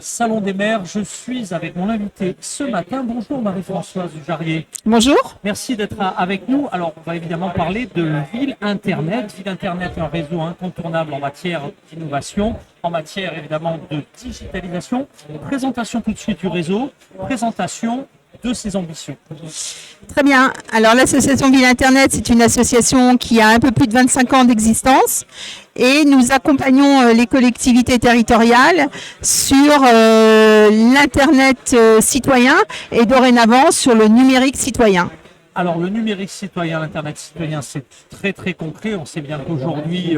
Salon des maires, je suis avec mon invité ce matin. Bonjour Marie-Françoise Jarrier. Bonjour. Merci d'être avec nous. Alors, on va évidemment parler de Ville Internet. Ville Internet est un réseau incontournable en matière d'innovation, en matière évidemment de digitalisation. Présentation tout de suite du réseau, présentation de ses ambitions. Très bien. Alors l'association Ville Internet, c'est une association qui a un peu plus de 25 ans d'existence et nous accompagnons les collectivités territoriales sur l'Internet citoyen et dorénavant sur le numérique citoyen. Alors le numérique citoyen, l'Internet citoyen, c'est très très concret. On sait bien qu'aujourd'hui,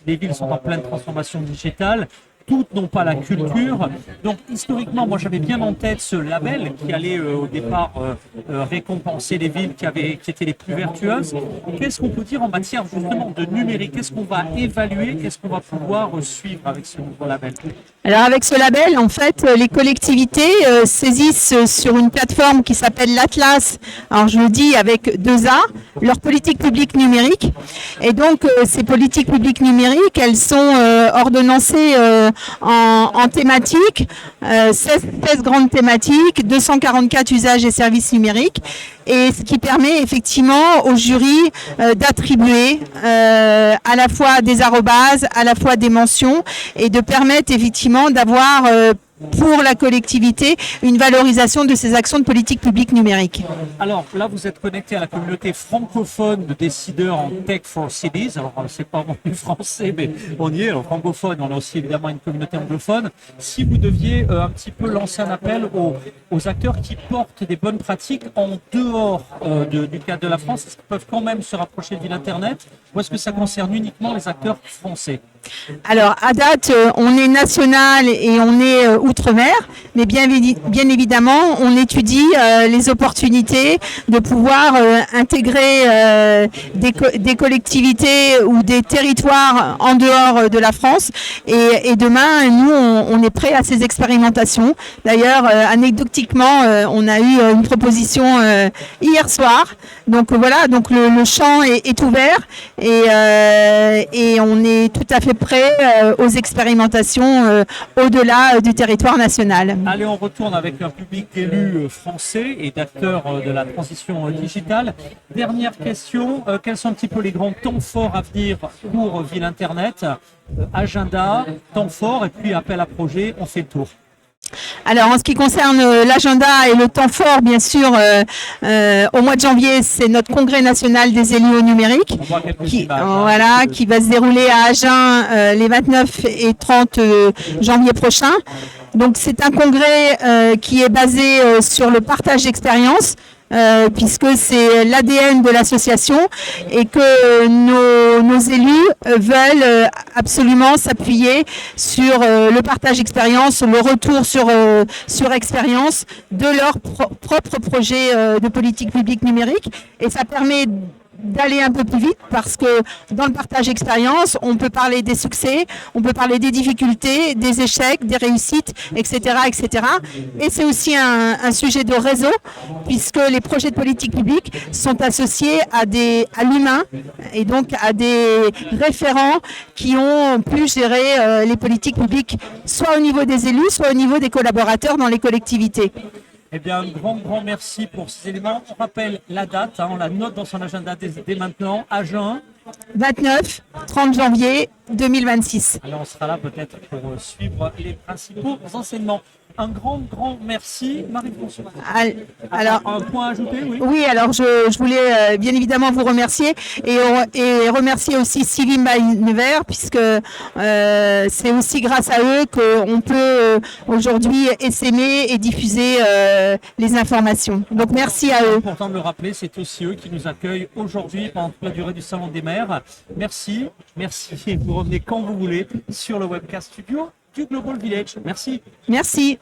les villes sont en pleine transformation digitale. Toutes n'ont pas la culture. Donc historiquement, moi j'avais bien en tête ce label qui allait au départ récompenser les villes qui étaient les plus vertueuses. Qu'est-ce qu'on peut dire en matière justement de numérique? Qu'est-ce qu'on va évaluer? Qu'est-ce qu'on va pouvoir suivre avec ce nouveau label? Alors avec ce label, en fait, les collectivités saisissent sur une plateforme qui s'appelle l'Atlas, alors je le dis avec 2A, leur politique publique numérique. Et donc ces politiques publiques numériques, elles sont ordonnancées en thématiques, 16 grandes thématiques, 244 usages et services numériques. Et ce qui permet effectivement au jury d'attribuer à la fois des arrobases, à la fois des mentions et de permettre effectivement d'avoir pour la collectivité une valorisation de ces actions de politique publique numérique. Alors là, vous êtes connecté à la communauté francophone de décideurs en Tech for Cities. Alors c'est pas mon français, mais on y est. Alors, francophone, on a aussi évidemment une communauté anglophone. Si vous deviez un petit peu lancer un appel aux acteurs qui portent des bonnes pratiques en dehors du cadre de la France, est-ce qu'ils peuvent quand même se rapprocher de Ville Internet ou est-ce que ça concerne uniquement les acteurs français? Alors, à date, on est national et on est outre-mer, mais bien évidemment, on étudie les opportunités de pouvoir intégrer des collectivités ou des territoires en dehors de la France. Et demain, nous, on est prêts à ces expérimentations. D'ailleurs, anecdotiquement, on a eu une proposition hier soir. Donc voilà, donc le champ est ouvert et on est tout à fait prêt aux expérimentations au-delà du territoire national. Allez, on retourne avec un public d'élus français et d'acteurs de la transition digitale. Dernière question, quels sont un petit peu les grands temps forts à venir pour Ville Internet? Agenda, temps fort et puis appel à projet, on fait le tour. Alors en ce qui concerne l'agenda et le temps fort, bien sûr, au mois de janvier, c'est notre congrès national des élus au numérique qui va se dérouler à Agen les 29 et 30 janvier prochains. Donc c'est un congrès qui est basé sur le partage d'expériences. Puisque c'est l'ADN de l'association et que nos élus veulent absolument s'appuyer sur le partage d'expérience, le retour sur expérience de leur propre projet de politique publique numérique. Et ça permet d'aller un peu plus vite parce que dans le partage d'expérience, on peut parler des succès, on peut parler des difficultés, des échecs, des réussites, etc. etc. Et c'est aussi un sujet de réseau puisque les projets de politique publique sont associés à l'humain et donc à des référents qui ont pu gérer les politiques publiques soit au niveau des élus, soit au niveau des collaborateurs dans les collectivités. Eh bien, un grand merci pour ces éléments. On rappelle la date, on la note dans son agenda dès maintenant, Agen. 29, 30 janvier 2026. Alors, on sera là peut-être pour suivre les principaux enseignements. Un grand merci, Marie-Françoise. Alors, un point à ajouter, oui. Oui, alors je voulais bien évidemment vous remercier et remercier aussi Civim by Nevers puisque c'est aussi grâce à eux qu'on peut aujourd'hui essaimer et diffuser les informations. Donc merci à eux. C'est important de le rappeler, c'est aussi eux qui nous accueillent aujourd'hui pendant toute la durée du Salon des maires. Merci. Vous revenez quand vous voulez sur le webcast studio du Global Village. Merci. Merci.